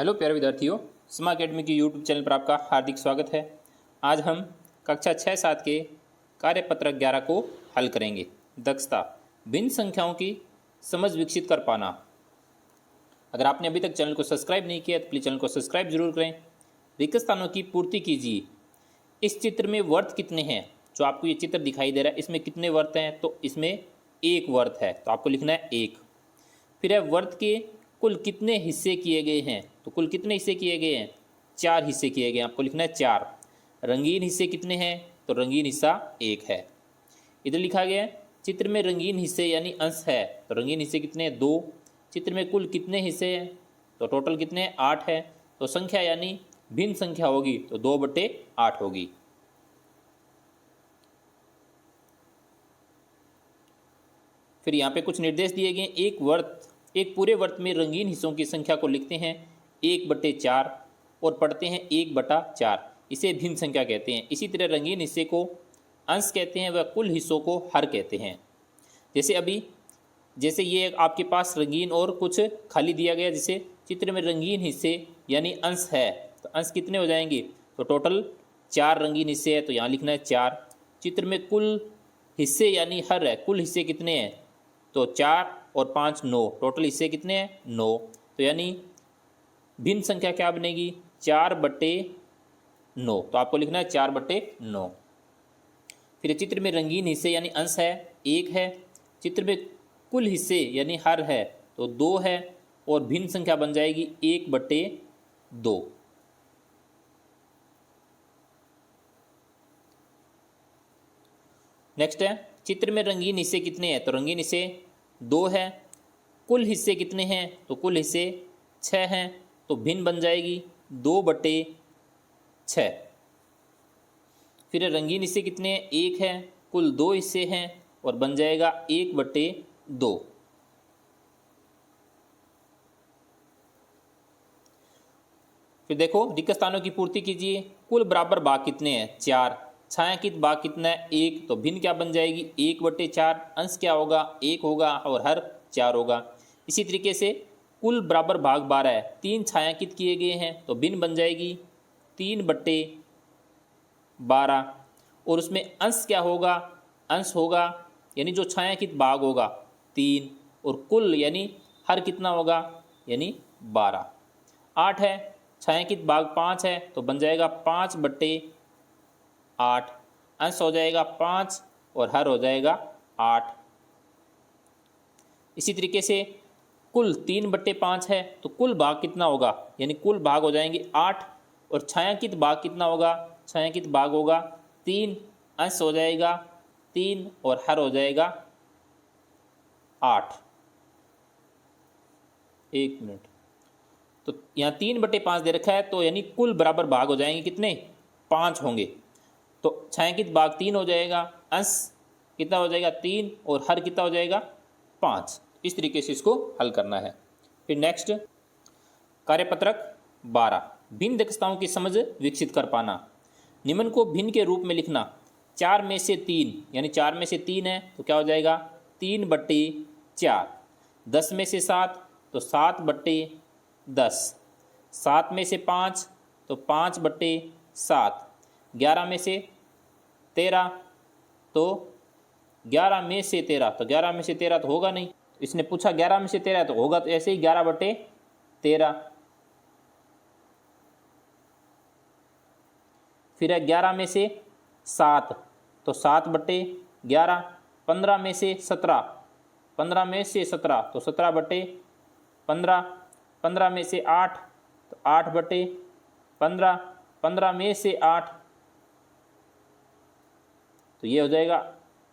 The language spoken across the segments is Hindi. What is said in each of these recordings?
हेलो प्यारे विद्यार्थियों, स्मा अकेडमी की यूट्यूब चैनल पर आपका हार्दिक स्वागत है। आज हम कक्षा 6-7 के कार्यपत्रक 11 को हल करेंगे। दक्षता, भिन्न संख्याओं की समझ विकसित कर पाना। अगर आपने अभी तक चैनल को सब्सक्राइब नहीं किया तो प्लीज़ चैनल को सब्सक्राइब जरूर करें। रिक्त स्थानों की पूर्ति कीजिए। इस चित्र में वर्त कितने हैं? जो आपको ये चित्र दिखाई दे रहा है, इसमें कितने वर्त हैं? तो इसमें एक वर्त है, तो आपको लिखना है एक। फिर है वर्त के कुल कितने हिस्से किए गए हैं? तो कुल कितने हिस्से किए गए हैं? 4 हिस्से किए गए हैं, आपको लिखना है 4। रंगीन हिस्से कितने हैं? तो रंगीन हिस्सा 1 है। इधर लिखा गया है चित्र में रंगीन हिस्से यानी अंश है, तो रंगीन हिस्से कितने हैं? 2। चित्र में कुल कितने हिस्से हैं? तो टोटल कितने हैं? 8 है। तो संख्या यानी भिन्न संख्या होगी तो 2/8 होगी। फिर यहाँ पे कुछ निर्देश दिए गए। एक पूरे वर्त में रंगीन हिस्सों की संख्या को लिखते हैं 1/4 और पढ़ते हैं 1/4। इसे भिन्न संख्या कहते हैं। इसी तरह रंगीन हिस्से को अंश कहते हैं व कुल हिस्सों को हर कहते हैं। जैसे ये आपके पास रंगीन और कुछ खाली दिया गया। जैसे चित्र में रंगीन हिस्से यानी अंश है, तो अंश कितने हो जाएंगे? तो टोटल 4 रंगीन हिस्से है, तो यहाँ लिखना है 4। चित्र में कुल हिस्से यानी हर है, कुल हिस्से कितने हैं? तो 4 और 5 9, टोटल हिस्से कितने हैं? 9। तो यानी भिन्न संख्या क्या बनेगी? 4/9। तो आपको लिखना है 4/9। फिर चित्र में रंगीन हिस्से यानी अंश है 1 है। चित्र में कुल हिस्से यानी हर है तो 2 है और भिन्न संख्या बन जाएगी 1/2। नेक्स्ट है चित्र में रंगीन हिस्से कितने हैं? तो रंगीन हिस्से 2 है। कुल हिस्से कितने हैं? तो कुल हिस्से 6 हैं, तो भिन्न बन जाएगी 2/6। फिर रंगीन हिस्से कितने हैं? 1 है। कुल 2 हिस्से हैं और बन जाएगा 1/2। फिर देखो रिक्त स्थानों की पूर्ति कीजिए। कुल बराबर भाग कितने हैं? 4। छायांकित भाग कितना है? 1। तो भिन्न क्या बन जाएगी? 1/4। अंश क्या होगा? 1 होगा और हर 4 होगा। इसी तरीके से कुल बराबर भाग 12 है। 3 छायांकित किए गए हैं तो भिन्न बन जाएगी 3/12। और उसमें अंश क्या होगा? अंश होगा यानी जो छायांकित भाग होगा 3, और कुल यानी हर कितना होगा? यानी 12। 8 है, छायांकित भाग 5 है तो बन जाएगा 5/8। अंश हो जाएगा 5 और हर हो जाएगा 8। इसी तरीके से कुल 3/5 है तो कुल भाग कितना होगा? यानी कुल भाग हो जाएंगे 8 और छायांकित भाग कितना होगा? छायांकित भाग होगा 3। अंश हो जाएगा 3 और हर हो जाएगा 8। एक मिनट, तो यहाँ 3/5 दे रखा है, तो यानी कुल बराबर भाग हो जाएंगे कितने? 5 होंगे। तो छायांकित भाग 3 हो जाएगा, अंश कितना हो जाएगा? 3 और हर कितना हो जाएगा? 5। इस तरीके से इसको हल करना है। फिर नेक्स्ट कार्यपत्रक 12, भिन्न दक्षताओं की समझ विकसित कर पाना। निम्न को भिन्न के रूप में लिखना। 4 में से 3 यानी 4 में से 3 है तो क्या हो जाएगा? 3/4। 10 में से 7 तो 7/10। 7 में से 5 तो 5/7। 11 में से 13 तो 11 में से 13, तो 11 में से 13 तो होगा नहीं। इसने पूछा 11 में से 13 तो होगा, तो ऐसे ही 11/13। फिर है 11 में से 7 तो 7/11। 15 में से 17, 15 में से 17 तो 17/15। 15 में से 8 तो 8/15। 15 में से 8 तो ये हो जाएगा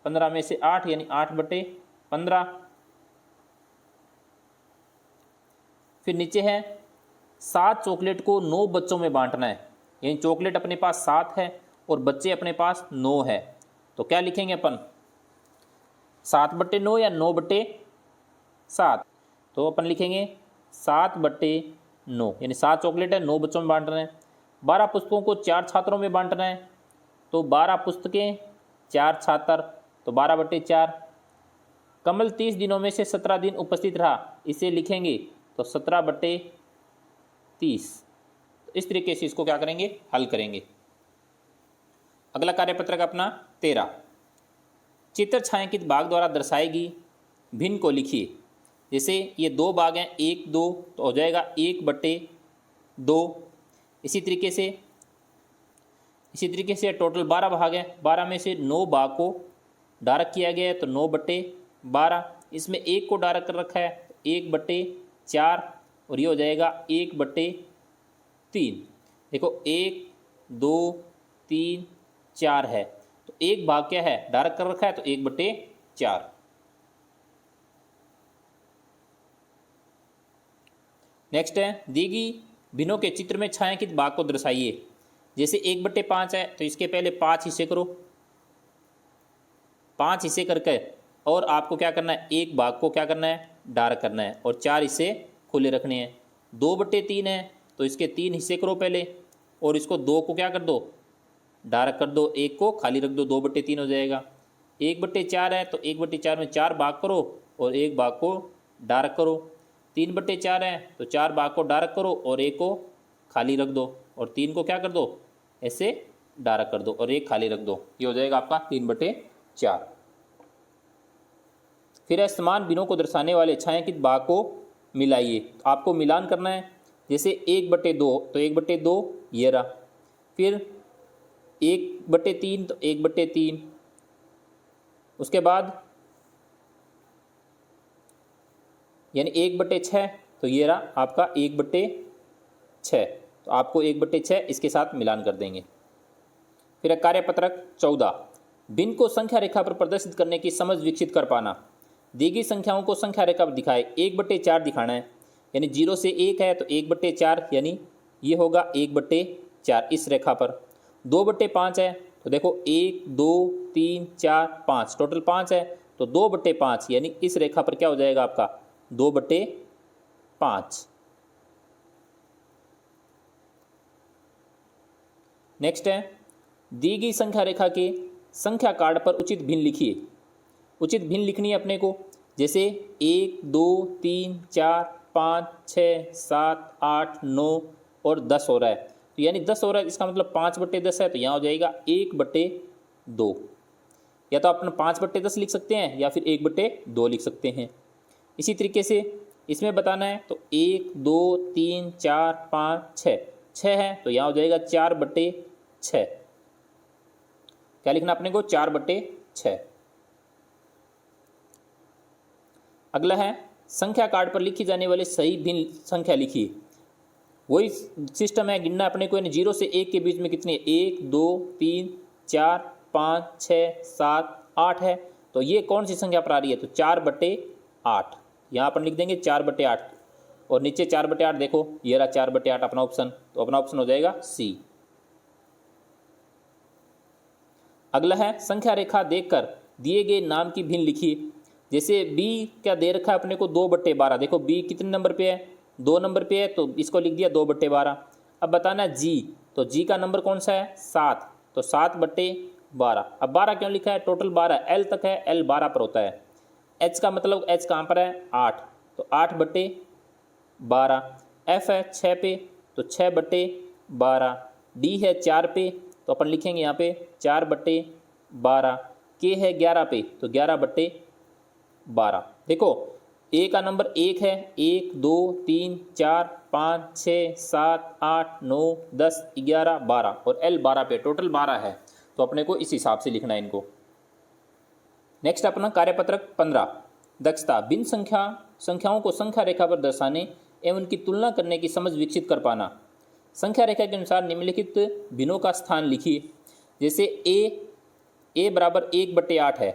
15 में से 8 यानी 8/15। फिर नीचे है 7 चॉकलेट को 9 बच्चों में बांटना है। यानी चॉकलेट अपने पास 7 है और बच्चे अपने पास 9 है, तो क्या लिखेंगे अपन? 7/9 या 9/7? तो अपन लिखेंगे 7/9, यानी 7 चॉकलेट है, 9 बच्चों में बांटना है। 12 पुस्तकों को 4 छात्रों में बांटना है, तो 12 पुस्तकें 4 छात्र, तो 12/4। कमल 30 दिनों में से 17 दिन उपस्थित रहा, इसे लिखेंगे तो 17/17। 30। तो इस तरीके से इसको क्या करेंगे, हल करेंगे। अगला कार्यपत्रक अपना 13, चित्र छायांकित भाग द्वारा दर्शाएगी भिन्न को लिखिए। जैसे ये 2 भाग हैं, 1 2, तो हो जाएगा 1/2। इसी तरीके से टोटल 12 भाग हैं, 12 में से 9 भाग को डार्क किया गया है, तो 9/12। इसमें 1 को डार्क कर रखा है, 1/4, और ये हो जाएगा 1/3। देखो 1 2 3 4 है, तो एक भाग क्या है, डार्क कर रखा है, तो 1/4। नेक्स्ट है, दी गई भिन्नों के चित्र में छायांकित भाग को दर्शाइए। जैसे 1/5 है, तो इसके पहले 5 हिस्से करो, 5 हिस्से करके, और आपको क्या करना है, एक भाग को क्या करना है, डार्क करना है, और 4 हिस्से खुले रखने हैं। 2/3 है, तो इसके 3 हिस्से करो पहले, और इसको 2 को क्या कर दो, डार्क कर दो, 1 को खाली रख दो, 2/3 हो जाएगा। 1/4 है, तो 1/4 में 4 भाग करो और 1 भाग को डार्क करो। 3/4 है, तो 4 भाग को डार्क करो और 1 को खाली रख दो, और 3 को क्या कर दो, ऐसे डार्क कर दो, और 1 खाली रख दो। ये हो जाएगा आपका 3/4। फिर है, समान भिन्नों को दर्शाने वाले छायांकित भाग को मिलाइए। आपको मिलान करना है। जैसे 1/2, तो 1/2 ये रहा। फिर 1/3, तो 1/3। उसके बाद यानी 1/6, तो ये रहा आपका 1/6। तो आपको 1/6 इसके साथ मिलान कर देंगे। फिर कार्यपत्रक 14, भिन्न को संख्या रेखा पर प्रदर्शित करने की समझ विकसित कर पाना। दी गई संख्याओं को संख्या रेखा पर दिखाए। 1/4 दिखाना है, यानी 0 से 1 है, तो 1/4 यानी ये होगा 1/4 इस रेखा पर। 2/5 है, तो देखो 1 2 3 4 5, टोटल 5 है, तो 2/5 यानी इस रेखा पर क्या हो जाएगा आपका, 2/5। नेक्स्ट है, दी गई संख्या रेखा के संख्या कार्ड पर उचित भिन्न लिखिए। उचित भिन्न लिखनी है अपने को। जैसे 1 2 3 4 5 6 7 8 9 और 10 हो रहा है, तो यानी 10 हो रहा है, इसका मतलब 5/10 है, तो यहाँ हो जाएगा 1/2। या तो अपन 5/10 लिख सकते हैं, या फिर 1/2 लिख सकते हैं। इसी तरीके से इसमें बताना है, तो 1 2 3 4 5 6 है, तो यहाँ हो जाएगा 4/6। क्या लिखना अपने को, 4/6। अगला है, संख्या कार्ड पर लिखी जाने वाली सही भिन्न संख्या लिखिए। वही सिस्टम है, गिनना अपने को, यानी 0 से 1 के बीच में कितनी है, 1 2 3 4 5 6 7 8 है, तो ये कौन सी संख्या पर आ रही है, तो 4/8। यहाँ पर लिख देंगे 4/8, और नीचे 4/8 देखो, ये रहा 4/8 अपना ऑप्शन, तो अपना ऑप्शन हो जाएगा सी। अगला है, संख्या रेखा देखकर दिए गए नाम की भिन्न लिखिए। जैसे b क्या दे रखा है अपने को, 2/12। देखो b कितने नंबर पे है, 2 नंबर पे है, तो इसको लिख दिया 2/12। अब बताना है g, तो g का नंबर कौन सा है, 7, तो 7/12। अब 12 क्यों लिखा है, टोटल 12 L तक है, L 12 पर होता है। h का मतलब h कहाँ पर है, 8, तो 8/12। f है 6 पे, तो 6/12। d है 4 पे, तो अपन लिखेंगे यहाँ पे 4/12। k है 11 पे, तो 11/12। देखो a का नंबर 1 है, 1 2 3 4 5 6 7 8 9 10 11 12, और L 12 पे, टोटल 12 है, तो अपने को इस हिसाब से लिखना है इनको। नेक्स्ट अपना कार्यपत्रक 15, दक्षता, भिन्न संख्याओं को संख्या रेखा पर दर्शाने एवं उनकी तुलना करने की समझ विकसित कर पाना। संख्या रेखा के अनुसार निम्नलिखित भिन्नों का स्थान लिखिए। जैसे a बराबर 1/8 है,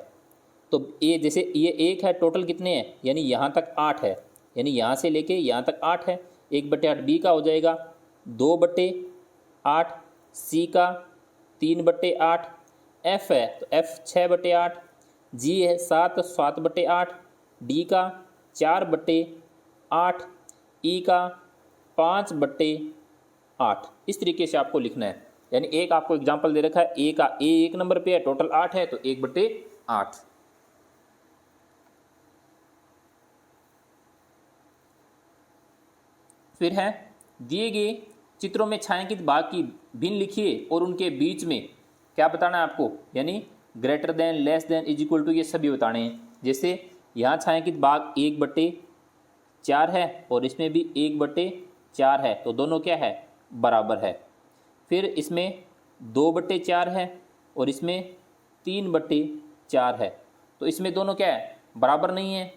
तो a जैसे ये 1 है, टोटल कितने हैं, यानी यहाँ तक 8 है, यानी यहाँ से लेके यहाँ तक 8 है। 1/8 b का हो जाएगा 2/8, c का 3/8, f है तो f 6/8, g है 7/8, d का 4/8, e का 5/8। इस तरीके से आपको लिखना है। यानी एक आपको एग्जाम्पल दे रखा है, a का a 1 नंबर पे है, टोटल 8 है, तो 1/8। फिर है, दिए गए चित्रों में छायांकित भाग की भिन्न लिखिए और उनके बीच में क्या बताना है आपको, यानी greater than, less than, is equal to, ये सभी बताने हैं। जैसे यहाँ छायांकित भाग 1/4 है और इसमें भी 1/4 है, तो दोनों क्या है, बराबर है। फिर इसमें 2/4 है और इसमें 3/4 है, तो इसमें दोनों क्या है, बराबर नहीं है।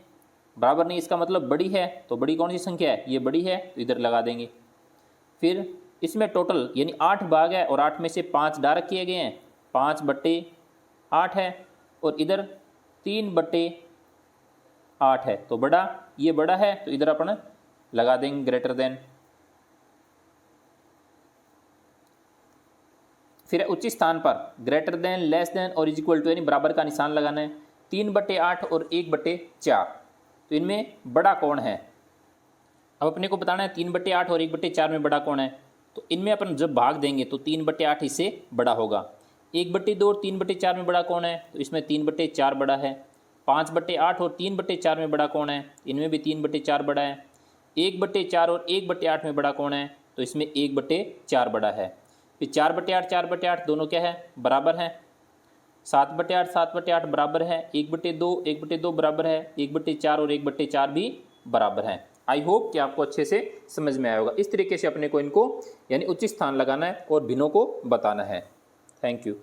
बराबर नहीं इसका मतलब बड़ी है, तो बड़ी कौन सी संख्या है, ये बड़ी है, तो इधर लगा देंगे। फिर इसमें टोटल यानी 8 भाग है और 8 में से 5 डायरेक्ट किए गए हैं, 5/8 है और इधर 3/8 है, तो बड़ा, ये बड़ा है, तो इधर अपन लगा देंगे ग्रेटर देन। फिर उच्च स्थान पर ग्रेटर देन, लेस देन और इज इक्वल टू यानी बराबर का निशान लगाना है। 3/8 और 1/4, तो इनमें बड़ा कौन है, अब अपने को बताना है 3/8 और 1/4 में बड़ा कौन है। तो इनमें अपन जब भाग देंगे तो 3/8 इससे बड़ा होगा। 1/2 और 3/4 में बड़ा कौन है, तो इसमें 3/4 बड़ा है। 5/8 और 3/4 में बड़ा कौन है, इनमें भी 3/4 बड़ा है। 1/4 और 1/8 में बड़ा कौन है, तो इसमें 1/4 बड़ा है। फिर 4/8 4/8 दोनों क्या है, बराबर हैं। 7/8 7/8 बराबर है। 1/2 1/2 बराबर है। 1/4 और 1/4 भी बराबर हैं। आई होप कि आपको अच्छे से समझ में आया होगा। इस तरीके से अपने को इनको यानी उचित स्थान लगाना है और भिन्नों को बताना है। Thank you.